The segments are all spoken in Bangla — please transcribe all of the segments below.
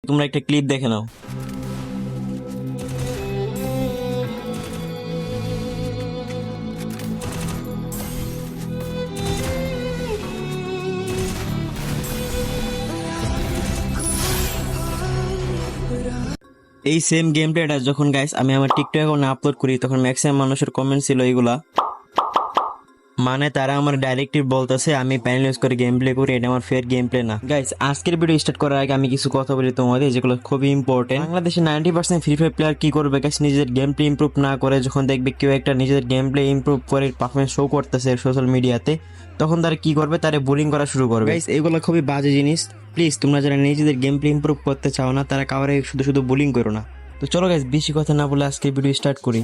তোমরা একটা ক্লিপ দেখে নাও। এই সেম গেম প্লেটা যখন গাইস আমি আমার টিকটক অ্যাকাউন্টে আপলোড করি তখন ম্যাক্সিমাম মানুষের কমেন্ট ছিল এইগুলা, মানে তারা আমার ডাইরেক্টলি বলতেছে আমি প্যানেল ইউজ করে গেম প্লে করি, এটা আমার ফেয়ার গেম প্লে না। গাইস আজকের ভিডিও স্টার্ট করার আগে আমি কিছু কথা বলি তোমাদের, যেগুলো খুবই ইম্পর্টেন্ট। বাংলাদেশে 90% ফ্রি ফায়ার প্লেয়ার কি করবে গাইস, নিজেদের গেম প্লে ইমপ্রুভ না করে যখন দেখবে কেউ একটা নিজেদের গেম প্লে ইমপ্রুভ করে পারফরমেন্স শো করতেছে সোশ্যাল মিডিয়াতে, তখন তারা কি করবে, তারা বুলিং করা শুরু করবে। গাইস এগুলো খুবই বাজে জিনিস। প্লিজ তোমরা যারা নিজেদের গেম প্লে ইমপ্রুভ করতে চাও না তারা কাউরে শুধু শুধু বুলিং করো না। তো চলো গাইস বেশি কথা না বলে আজকের ভিডিও স্টার্ট করি।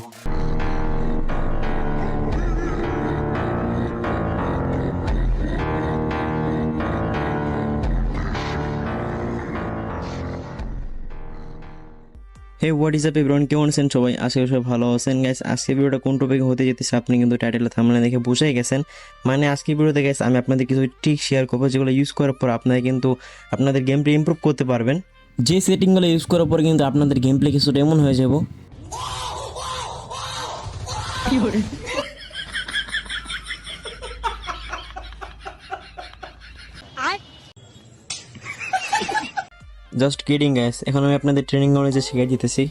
Hey what is up everyone, কেমন আছেন সবাই? আশা করি সবাই ভালো আছেন। গাইস আজকে ভিডিওটা কোন টপিকে হতে যেতেছে আপনি কিন্তু টাইটেল থাম্বনেল দেখে বুঝেই গেছেন। মানে আজকে ভিডিওতে গাইস আমি আপনাদের কিছু ট্রিক শেয়ার করবো যেগুলো ইউজ করার পর আপনারা কিন্তু আপনাদের গেম প্লে ইমপ্রুভ করতে পারবেন। যে সেটিংগুলো ইউজ করার পর কিন্তু আপনাদের গেম প্লে কিছুটা এমন হয়ে যাব। জাস্ট কিডিং গাইস, এখন আমি আপনাদের ট্রেনিং নলেজে শিখিয়ে দিতেছি।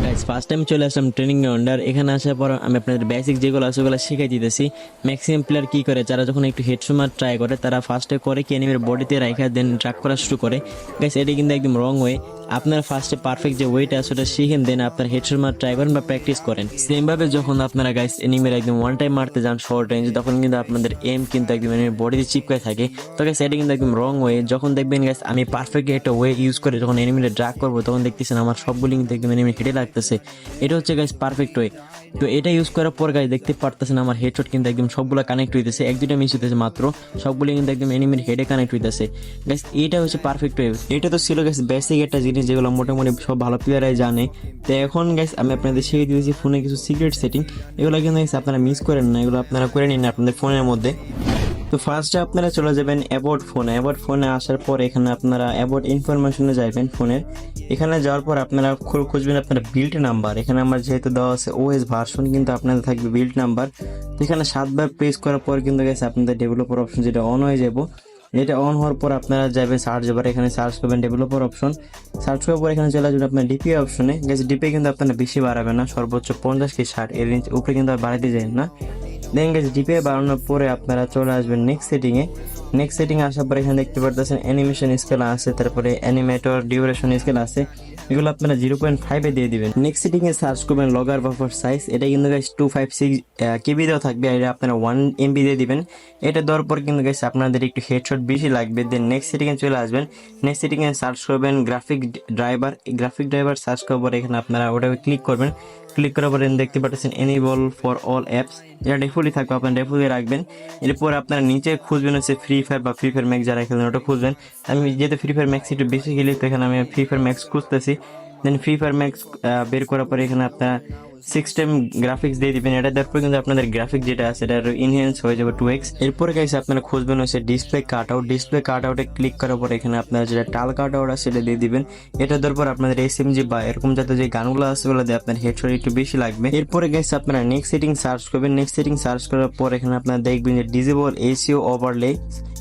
গাইস ফার্স্ট টাইম চলে আসলাম ট্রেনিং গ্রাউন্ড, আর এখানে আসার পর আমি আপনাদের বেসিক যেগুলো আছে ওগুলো শিখিয়ে দিতেছি। ম্যাক্সিমাম প্লেয়ার কি করে, যারা যখন একটু হেডশট মার ট্রাই করে তারা ফার্স্টে করে কি এনিমির বডিতে রাখা দেন ট্র্যাক করা শুরু করে। গাইস এটা কিন্তু একদম রং ওয়ে। আপনারা ফার্স্টে পারফেক্ট যে ওয়েটা আছে ওটা শিখেন, দেন আপনার হেডশট মার ট্রাই করেন বা প্র্যাকটিস করেন। সেম ভাবে যখন আপনারা গাইস এনিমির একদম ওয়ান টাইম মারতে যান শর্ট রেঞ্জ, তখন কিন্তু আপনাদের এম কিন্তু একদম এনিমির বডিতে চিপকায় থাকে। তো গাইস এটা কিন্তু একদম রং ওয়ে। যখন দেখবেন গাইস আমি পারফেক্ট একটা ওয়ে ইউজ করে যখন এনিমিরে ড্রাগ করবো তখন দেখতেছেন আমার সবগুলি কিন্তু একদম এনিমি হেডে লাগতেছে। এটা হচ্ছে গাইস পারফেক্ট ওয়ে। তো এটা ইউজ করার পর গাইস দেখতে পারতেছেন আমার হেডশট কিন্তু একদম সবগুলো কানেক্ট হইতেছে, এক দুইটা মিস হইতেছে মাত্র, সবগুলো কিন্তু একদম এনিমির হেডে কানেক্ট হইতেছে। গাইস এটা হচ্ছে পারফেক্ট ওয়ে। এটা তো ছিল গাইস বেসিক একটা জিনিস যেগুলো মোটামুটি সব ভালো প্লেয়ারাই জানে। তো এখন গাইস আমি আপনাদের শিখিয়ে দিয়েছি ফোনে কিছু সিক্রেট সেটিং, এগুলো কিন্তু গাইস আপনারা মিস করেন না, এগুলো আপনারা করে নিন আপনাদের ফোনের মধ্যে। তো ফার্স্টে আপনারা চলে যাবেন অ্যাবাউট ফোনে। অ্যাবাউট ফোনে আসার পর এখানে আপনারা অ্যাবাউট ইনফরমেশনে যাবেন ফোনের। এখানে যাওয়ার পর আপনারা খুঁজবেন আপনার বিল্ড নাম্বার। এখানে আমার যেহেতু দেওয়া আছে ওএস ভার্সন, কিন্তু আপনাদের থাকবে বিল্ড নাম্বার। তো এখানে 7বার প্রেস করার পর কিন্তু গেছে আপনাদের ডেভেলপার অপশন যেটা অন হয়ে যাব। এটা অন হওয়ার পর আপনারা যাবেন সার্চ বার, এখানে সার্চ করবেন ডেভেলপার অপশন। সার্চ করার পর এখানে চলে আসবেন আপনার ডিপিআই অপশনে। গেছে ডিপিআই কিন্তু আপনারা বেশি বাড়াবেন না, সর্বোচ্চ 50 কি 60 এর রেঞ্জ উপরে কিন্তু আর বাড়াতে যায় না। দেন গেছে ডিপিআই বাড়ানোর পরে আপনারা চলে আসবেন নেক্সট সেটিংয়ে। নেক্সট সেটিংয়ে আসার পরে এখানে দেখতে পারতেছেন অ্যানিমেশন স্কেল আছে, তারপরে অ্যানিমেটর ডিউরেশন স্কেল আছে, এগুলো আপনারা 0.5 দিয়ে দিবেন। নেক্সট সেটিংয়ে সার্চ করবেন লগার বাফার সাইজ। এটা কিন্তু গাইস 256 কেবি দেওয়া থাকবে, এটা আপনারা 1 এমবি দিয়ে দিবেন। এটা দেওয়ার পর কিন্তু গাইস আপনাদের একটু হেডশট বেশি লাগবে। দেন নেক্সট সেটিংয়ে চলে আসবেন। নেক্সট সেটিংয়ে সার্চ করবেন graphic driver. Graphic driver search করার পর এখানে আপনারা ওটাকে ক্লিক করবেন। ক্লিক করার পরে দেখতে পাচ্ছেন এনেবল ফর অল অ্যাপস, এটা ডিফল্টই থাকবে, আপনারা ডিফল্টে রাখবেন। এরপর আপনারা নিচে খুঁজবেন হচ্ছে ফ্রি ফায়ার বা ফ্রি ফায়ার ম্যাক্স, যারা খেলেন ওটা খুঁজবেন। আমি যেহেতু ফ্রি ফায়ার ম্যাক্স একটু বেশি খেলি তো এখানে আমি ফ্রি ফায়ার ম্যাক্স খুঁজতেছি। দেন ফ্রি ফায়ার ম্যাক্স বের করার পরে এখানে আপনারা 6 টাইম গ্রাফিক্স দিয়ে দিবেন। এটা দেওয়ার পর কিন্তু আপনাদের গ্রাফিক যেটা আছে এটা ইনহ্যান্স হয়ে যাবে 2x। এরপরে গাইস আপনারা খুঁজবেন হচ্ছে ডিসপ্লে কাট আউট। ডিসপ্লে কাট আউটে ক্লিক করার পর এখানে আপনারা যেটা টাল কাট আউট আছে সেটা দিয়ে দিবেন। এটা দেওয়ার পর আপনাদের এসএমজি বা এরকম জাতীয় যে গানগুলো আছে ওগুলো দিয়ে আপনার হেডশট একটু বেশি লাগবে। এরপরে গাইস আপনারা নেক্সট সেটিং সার্চ করবেন। নেক্সট সেটিং সার্চ করার পর এখানে আপনারা দেখবেন যে ডিসেবল এসইও ওভারলে,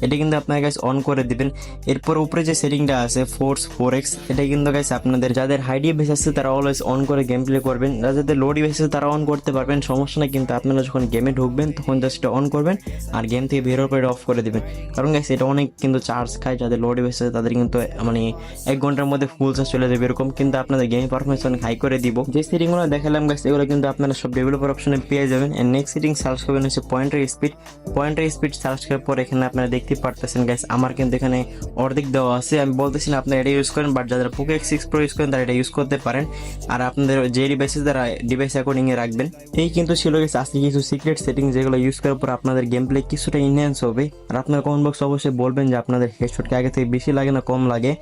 এটা কিন্তু আপনার গাইস অন করে দিবেন। এরপর উপরে যে সেটিংটা আছে ফোর্স 4x, এটা কিন্তু গাইস আপনাদের যাদের হাই ডিভাইস আছে তারা অলওয়েজ অন করে গেম প্লে করবেন, যাদের লো ডিভাইস আছে তারা অন করতে পারবেন, সমস্যা না। কিন্তু আপনারা যখন গেমে ঢুকবেন তখন জাস্ট অন করবেন আর গেম থেকে বের হওয়ার পরে অফ করে দিবেন, কারণ গাইস এটা অনেক কিন্তু চার্জ খায়। যাদের লো ডিভাইস আছে তাদের কিন্তু মানে 1 ঘন্টার মধ্যে ফুল চার্জ চলে যাবে এরকম, কিন্তু আপনাদের গেম পারফরমেন্স অনেক হাই করে দিব। যে সেটিংগুলো দেখালাম গাইস এগুলো কিন্তু আপনারা সব ডেভেলপার অপশনে পেয়ে যাবেন। এন্ড নেক্সট সেটিং সার্চ করবেন হচ্ছে pointer speed. Pointer speed search করার পর এখানে আপনারা দেখতে পারতেছেন গাইস আমার কিন্তু এখানে অর্ধেক দেওয়া আছে। আমি বলতেছি না আপনারা এটা ইউজ করেন, বাট যারা পোকো X6 Pro ইউজ করেন তারা এটা ইউজ করতে পারেন। আর আপনাদের যে ডিভাইসে তারা ডিভাইস অ্যাকর্ডিং এ রাখবেন। এই কিন্তু ছিল গেছে আজকে কিছু সিক্রেট সেটিং যেগুলো ইউজ করার পর আপনাদের গেম প্লে কিছুটা ইনহ্যান্স হবে। আর আপনার কমেন্ট বক্স অবশ্যই বলবেন যে আপনাদের হেডশট কি আগে থেকে বেশি লাগে না কম লাগে।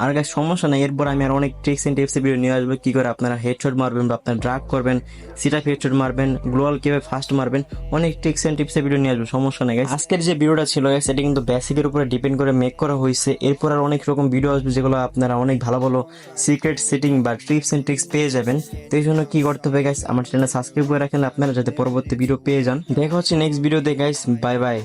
আর গাইস সমস্যা নাই, এরপর আমি আর অনেক ট্রিক্স এন্ড টিপস ভিডিও নিয়ে আসবো, কি করে আপনারা হেডশট মারবেন বা আপনারা ড্রাগ করবেন, সিটআপ হেডশট মারবেন, গ্লোয়াল কিভাবে ফাস্ট মারবেন, অনেক ট্রিক্স এন্ড টিপস ভিডিও নিয়ে আসবো, সমস্যা নাই গাইস। আজকের যে ভিডিওটা ছিল গাইস এটা কিন্তু বেসিকের উপরে ডিপেন্ড করে মেক করা হয়েছে। এরপর আর অনেক রকম ভিডিও আসবে যেগুলো আপনারা অনেক ভালো ভালো সিক্রেট সেটিং বা টিপস এন্ড ট্রিক্স পেয়ে যাবেন। তো এই জন্য কি করতে হবে গাইস, আমার চ্যানেল সাবস্ক্রাইব করে রাখেন আপনারা, যাতে পরবর্তী ভিডিও পেয়ে যান। দেখা হচ্ছে নেক্সট ভিডিওতে গাইস, বাই বাই।